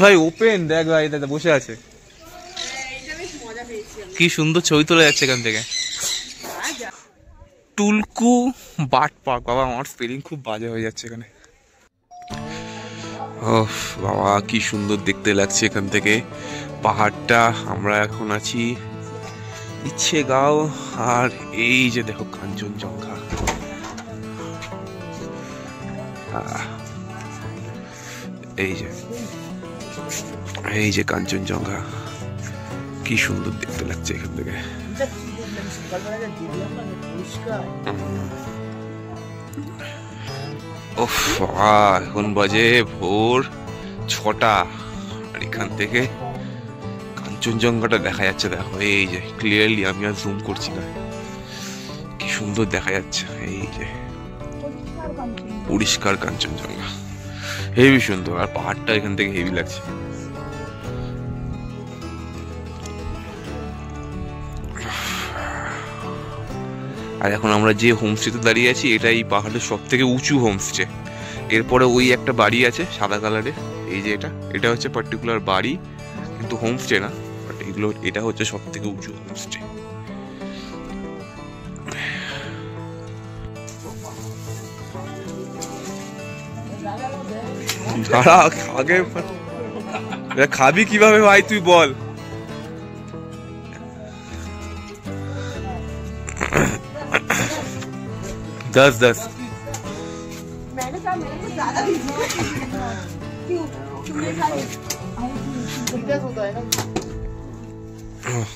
ভাই ওপেন দেখ ভাই, দাদা বসে আছে, কি সুন্দর ছবি তোলা যাচ্ছে এখান থেকে। টুলকু বাট পার্ক, বাবা আমার স্পেলিং খুব বাজে হয়ে যাচ্ছে এখানে। ও বাবা কি সুন্দর দেখতে লাগছে এখান থেকে পাহাড়টা। আমরা এখন আছি ইচ্ছেগাঁও, আর এই যে দেখো কাঞ্চনজঙ্ঘা। এই যে কাঞ্চনজঙ্ঘা, কি সুন্দর দেখতে লাগছে এখান থেকে। এখন বাজে ভোর 6টা, আর এখান থেকে কাঞ্চনজঙ্ঘাটা দেখা যাচ্ছে। দেখো এই যে ক্লিয়ারলি, আমি আর জুম করছি না, কি সুন্দর দেখা যাচ্ছে। এই যে পরিষ্কার কাঞ্চনজঙ্ঘা, হেভি সুন্দর, আর পাহাড়টা এখান থেকে হেভি লাগছে। আর এখন আমরা যে হোমস্টেতে দাঁড়িয়ে আছি, এটা এই পাহাড়ের সব থেকে উঁচু হোমস্টে। এরপরে ওই একটা বাড়ি আছে সাদা কালারের, এই যে এটা হচ্ছে পার্টিকুলার বাড়ি, কিন্তু হোমস্টে না, বাট এটা হচ্ছে সব থেকে উঁচু হোমস্টে। আগে খাবি কিভাবে ভাই তুই বল? दस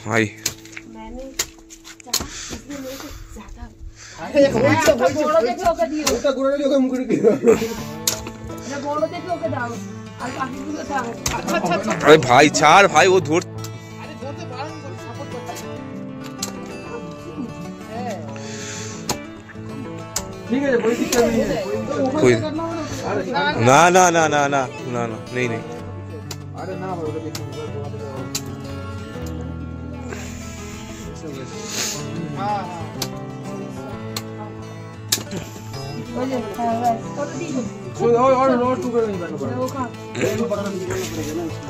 भाई अरे भाई चार भाई वो धोर कोई ना ना ना ना ना ना ना नहीं नहीं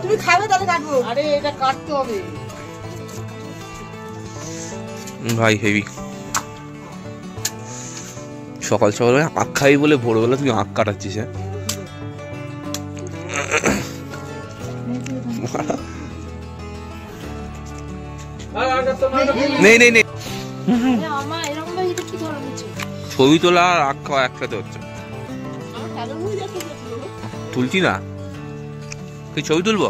তুমি খাবে তাহলে কাটবো। আরে এটা কাটতে হবে ভাই হেভি। সকাল সকাল আখ খাই বলে ভোরবেলা তুই আখ কাটাচ্ছিস? নেই নেই নেই, ছবি তোলা আর আখ খাওয়া একসাথে হচ্ছে। তুলছি না, তুই ছবি তুলবো?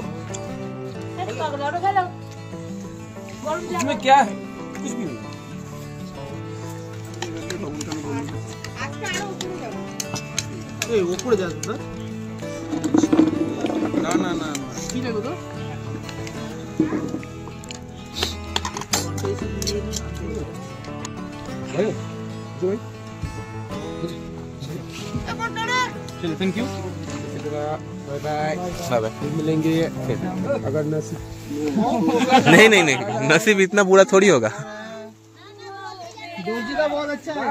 উপরে যাস না না না কি লাগবে তো? चलो thank you, bye bye bye bye, फिर मिलेंगे अगर नसीब नहीं नहीं नहीं, नसीब इतना बुरा थोड़ी होगा। दोजी का बहुत अच्छा है,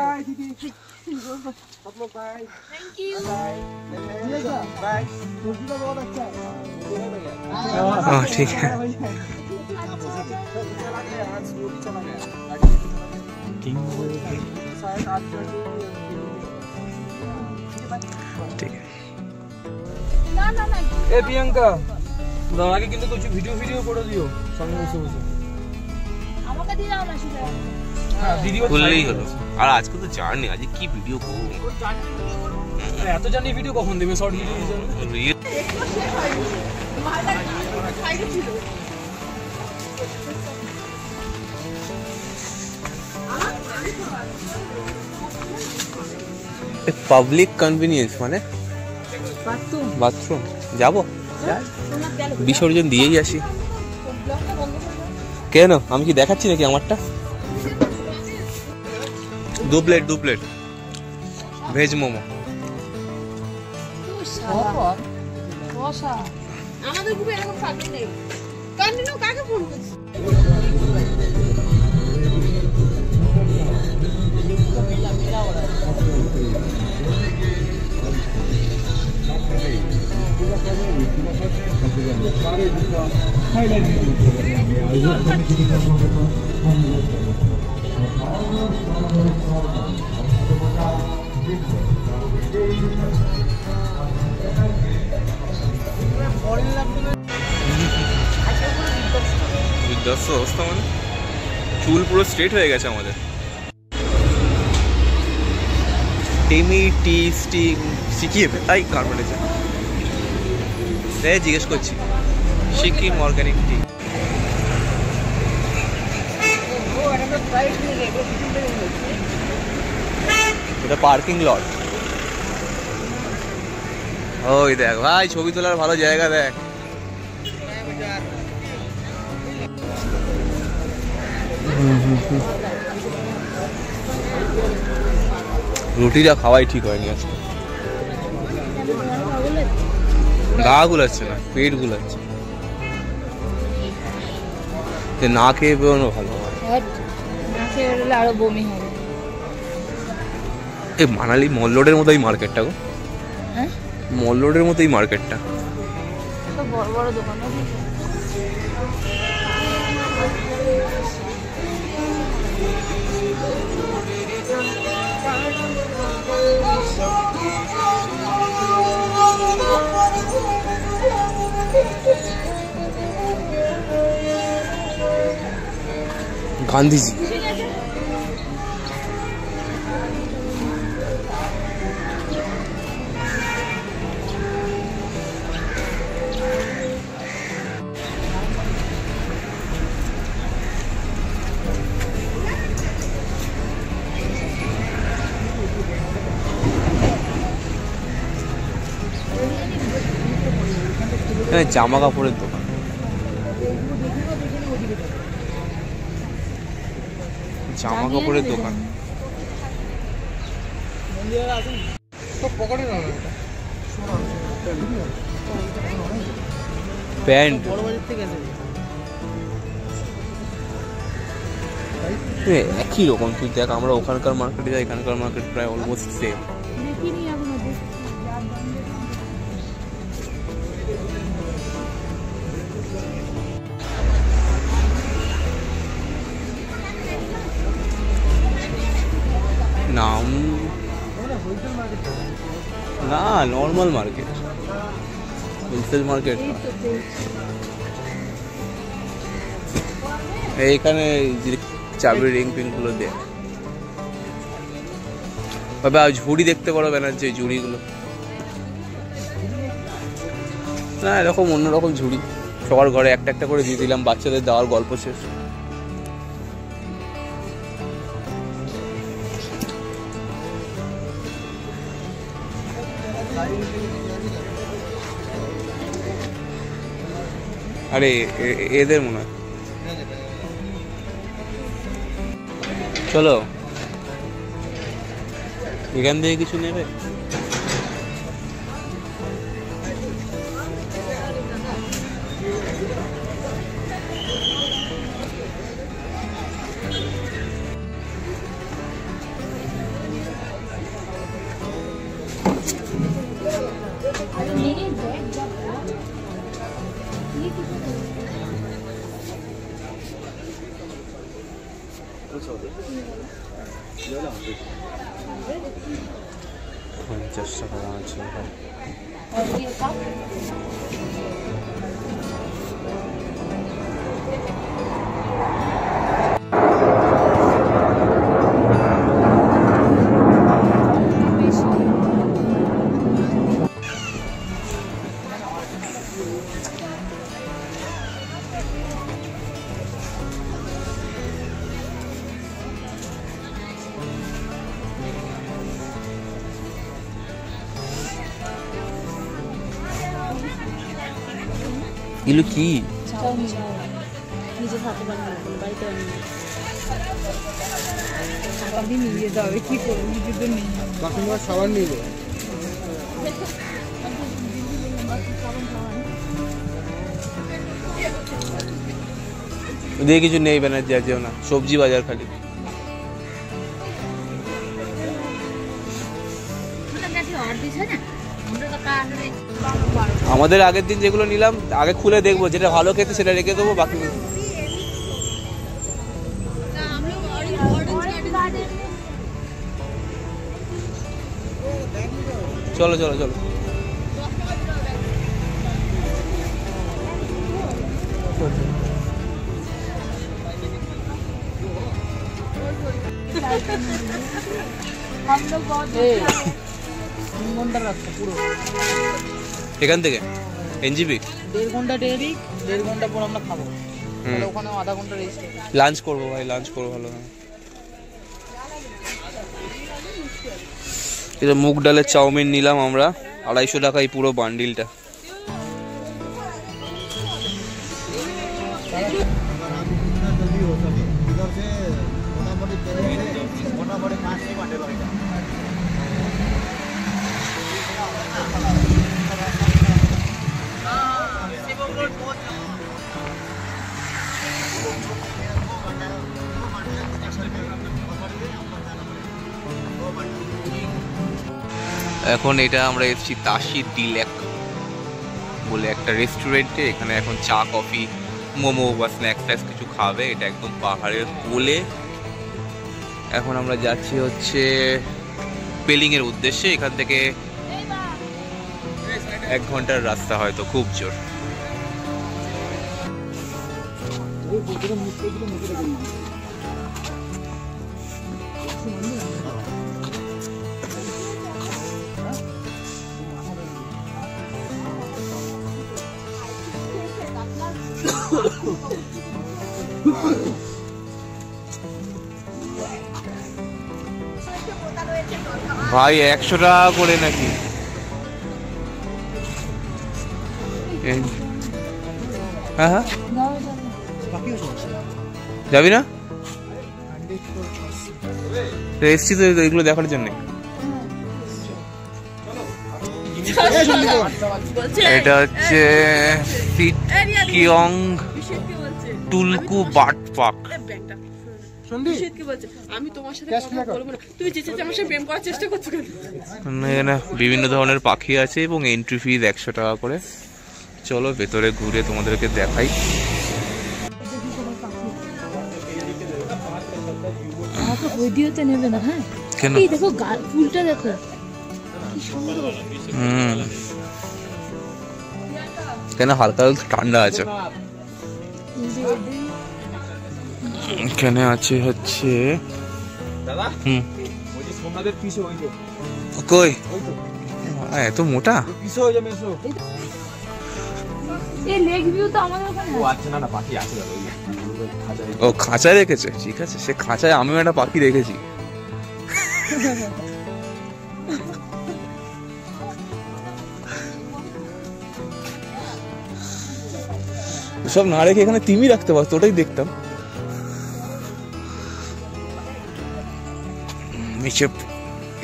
आप लोग bye, thank you bye bye, दोजी का बहुत अच्छा है। हाँ ठीक है, ठीक है। ए प्रियंका দাদাকে কিন্তু কিছু ভিডিও করে দিও সঙ্গে বসে বসে। আমাকে দিয়ে দাও না সেটা। হ্যাঁ ভিডিও খুললেই হলো। আর আজকে তো জার্নি, আজ কি ভিডিও করব? এত জার্নি ভিডিও কখন দেবে? শর্ট ভিডিও জন্য পাবলিক কনভিনিয়েন্স মানে বাথরুম যাবো, বিসর্জন দিয়েই আসি। কেন আমি কি দেখাচ্ছি নাকি আমারটা? 2 প্লেট ভেজ মোমো। আমাদের গ্রুপে এরকম থাকবে নেই, কন্টিনিউ কাকে ফোন করছিস? বিধ্বস্ত অবস্থা মানে চুল পুরো স্ট্রেট হয়ে গেছে আমাদের। টিমি টি স্টিং শিখিয়ে তাই কার বলেছে জিজ্ঞেস করছি সিকিম অর্গানিক টি। এটা পার্কিং লট। ওই দেখ ভাই ছবি তোলার ভালো জায়গা দেখ। রুটিটা খাওয়াই ঠিক হয়নি আজকে, গা গুলাচ্ছে না পেট গুলাচ্ছে, না খেয়ে বেরোনো ভালো হয়। আরো বমি হবে। এই মানালি মল রোডের মতো এই মার্কেটটা গো, হ্যাঁ মল রোডের মতো এই মার্কেটটা। বড় বড় দোকান গান্ধীজি জামা কাপড়ের দোকান। জামা কাপড়ের দোকান প্যান্ট একই রকম। তুই দেখ আমরা ওখানকার মার্কেটে যাই, এখানকার মার্কেট প্রায় অলমোস্ট সেম। নাম না নর্মাল মার্কেট, হোলসেল মার্কেট। এইখানে চাবির রিং ফিং গুলো দেয়। বাবা ঝুড়ি দেখতে পারো ব্যানার্জি, ঝুড়িগুলো না এরকম অন্যরকম ঝুড়ি, সবার ঘরে একটা একটা করে দিয়ে দিলাম, বাচ্চাদের দেওয়ার গল্প শেষ। আরে এদের মনে হয়। চলো এখান থেকে কিছু নেবে? চেষ্টা করা আছে এগুলো কি? নিজে থাকতে পারি না, বাড়িতে আমি নিয়ে যাবে কি করবো, নিজে তো নেই। কাকিমার সাবান নিয়ে যাবে। ওদিকে কিছু নেই ব্যানার্জি, যেও না, সবজি বাজার খালি। আমাদের আগের দিন যেগুলো নিলাম আগে খুলে দেখবো, যেটা ভালো খেতে সেটা রেখে দেবো, বাকি চলো চলো চলো। এখান থেকে এনজিপি 1.5 ঘন্টা ডেরি, 1.5 ঘন্টা পর আমরা খাবো। ওখানে আধা ঘন্টা রেস্ট, লাঞ্চ করবো ভাই, লাঞ্চ করবো ভালো। এটা মুগ ডালের চাউমিন নিলাম আমরা 250 টাকায় পুরো বান্ডিলটা। এখন এটা আমরা এসেছি তাসি ডিলেক বলে একটা রেস্টুরেন্টে। এখানে এখন চা কফি মোমো বা স্ন্যাক্স ট্যাক্স কিছু খাবে। এটা একদম পাহাড়ের কোলে। এখন আমরা যাচ্ছি হচ্ছে পেলিং এর উদ্দেশ্যে। এখান থেকে 1 ঘন্টার রাস্তা, হয়তো খুব জোর। ভাই 100 টাকা করে নাকি? হ্যাঁ হ্যাঁ, যাবি না? এসছি তো এগুলো দেখার জন্য। এটা হচ্ছে কিয়ং টুলকু বাট পাক। বিভিন্ন ধরনের পাখি আছে এবং এন্ট্রি ফিজ 100 টাকা করে। চলো ভেতরে ঘুরে তোমাদেরকে দেখাই। ভিডিওতে নেবে না? হ্যাঁ কেন? এই দেখো ফুলটা দেখো কি সুন্দর। কেন হালকা হালকা ঠান্ডা আছে। এখানে আছে হচ্ছে কই এত মোটা ও খাঁচায় রেখেছে। ঠিক আছে, সে খাঁচায় আমিও একটা পাখি রেখেছি। সব না রেখে এখানে তিমি রাখতে পারতো, ওটাই দেখতাম।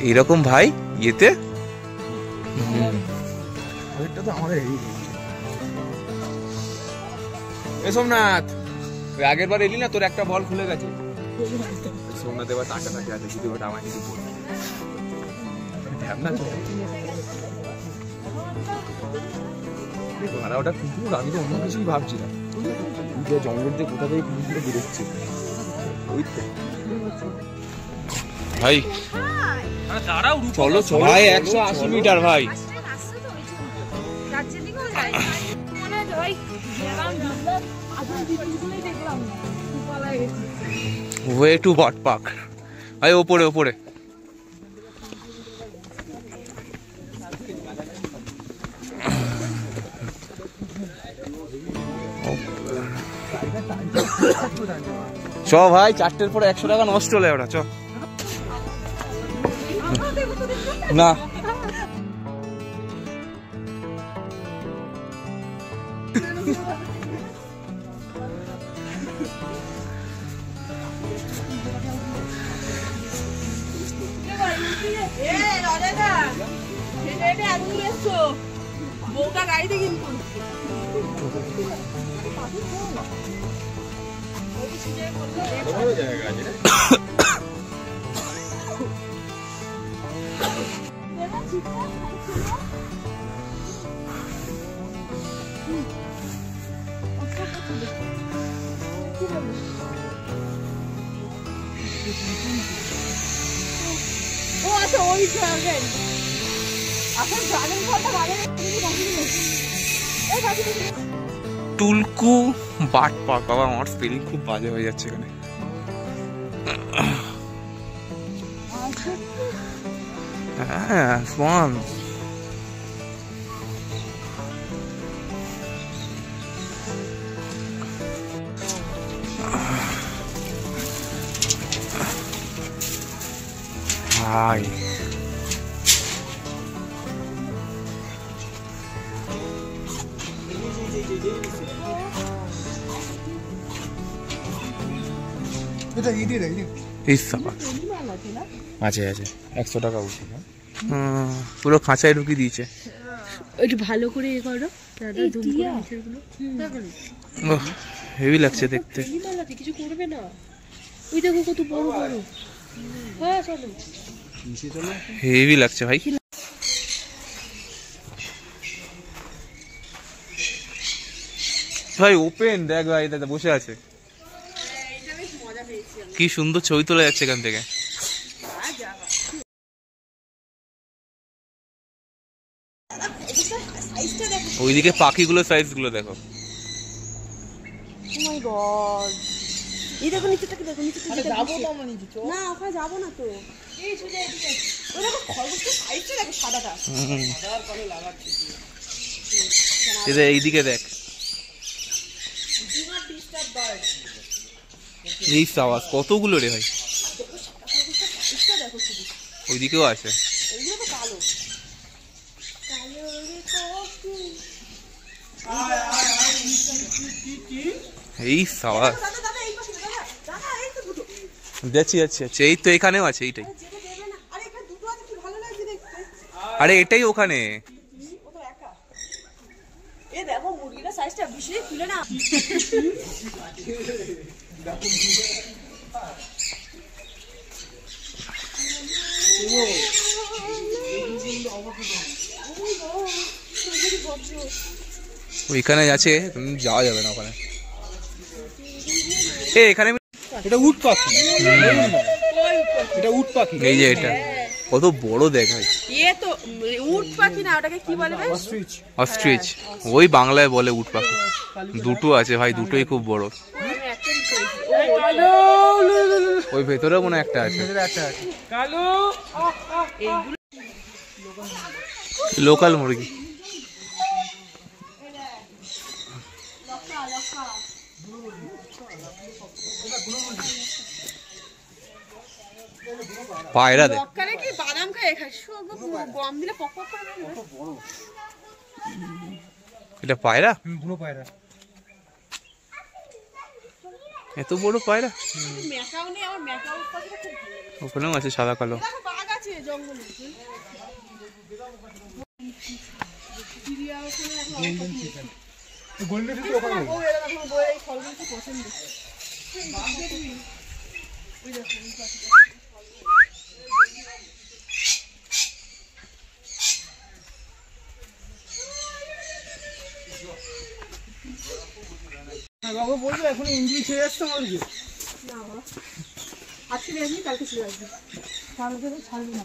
এইরকম ভাই ইয়েতে সোমনাথ আগের বার এলি না, তোর একটা বল খুলে গেছে। সোমনাথ এবার টাকা টাকা আছে, যদি ওটা আমার কিছু বল। ওটা কুকুর, আমি তো অন্য কিছুই ভাবছিলাম। জঙ্গল দিয়ে কোথা থেকে কুকুরগুলো বেরোচ্ছে। ওই তো ভাই চলো চলো ভাই, 180 মিটার ভাই। ওয়ে টু বাট পাক ভাই, ওপরে ওপরে। চ ভাই, 4টের পরে 100 টাকা নষ্ট হলে ওটা। চ না বউটা গাড়িতে কিন্তু ও আচ্ছা ওই ড্রাগন এখন ড্রাগন ফলটা বাজারে এই কাছে টুলকু বাট পার্ক। বাবা আমার স্পেলিং খুব বাজে হয়ে যাচ্ছে এখানে। হ্যাঁ সোয়ান। হাই আছে আছে 100 টাকা উঠে। পুরো খাঁচায় ঢুকিয়ে দিয়েছে। একটু ভালো করে এ করো দাদা জুম করে নিচেরগুলো হেভি লাগছে দেখতে। কিছু করবে না ওই দেখো কত বড় বড়। হ্যাঁ চলো হেভি লাগছে ভাই। ভাই ওপেন দেখ ভাই, দাদা বসে আছে। কি সুন্দর ছবি তোলা যাচ্ছে এখান থেকে। ওইদিকে পাখিগুলো সাইজ গুলো দেখো। ও মাই গড এই দেখো নিচেটাকে দেখো নিচে যাবো তো আমরা নিচে না ওখানে যাবো না তো এই সোজা এদিকে ওই দেখো খরগোশটা সাইজটা দেখো সাদাটা সাদার কালো লাগাচ্ছে এটা এইদিকে দেখ এই সাওয়াজ কতগুলো রে ভাই। ওইদিকেও আছে। এইগুলো তো কালো কালো রে কফি এই সাওয়াজ যাচ্ছি যাচ্ছি যাচ্ছি। এই তো এখানেও আছে এইটাই। আরে এটাই ওখানে। এ দেখো মুরগিটার সাইজটা বেশি খুলে না। ওইখানে আছে, যাওয়া যাবে না ওখানে। এখানে এটা উট পাখি, এটা উট পাখি। এই যে এটা কত বড় দেখ ভাই। এ তো উট পাখি না, ওটাকে কি বলে ভাই? অস্ট্রিচ। অস্ট্রিচ ওই বাংলায় বলে উট পাখি। দুটো আছে ভাই, দুটোই খুব বড়। ওই ভেতরে মনে একটা আছে। লোকাল মুরগি। পায়রা দেখ। লক্কারে কি বাদাম খায় খায়, গম দিলে পক পক করে না। এটা পায়রা, বুনো পায়রা। এত বড় পায়রা। মেকাও নেই, আমার মেকাও পাখিটা খুব ভালো। ওখানেও আছে সাদা কালো। দেখো বাঘ আছে জঙ্গলে। চিড়িয়া ওখানে এখন গোল্ডেন রিট্রিভার ওখানে। ও এরা এখন বই এই ফলগুলো খুব পছন্দ। ওই দেখো এই পাখিটা। বাবা বলবে এখন ইঞ্জিন ছেড়ে আসছে মুরগি। না আজকে আসবি কালকে চলে আসবি, তাহলে ছাড়বি না।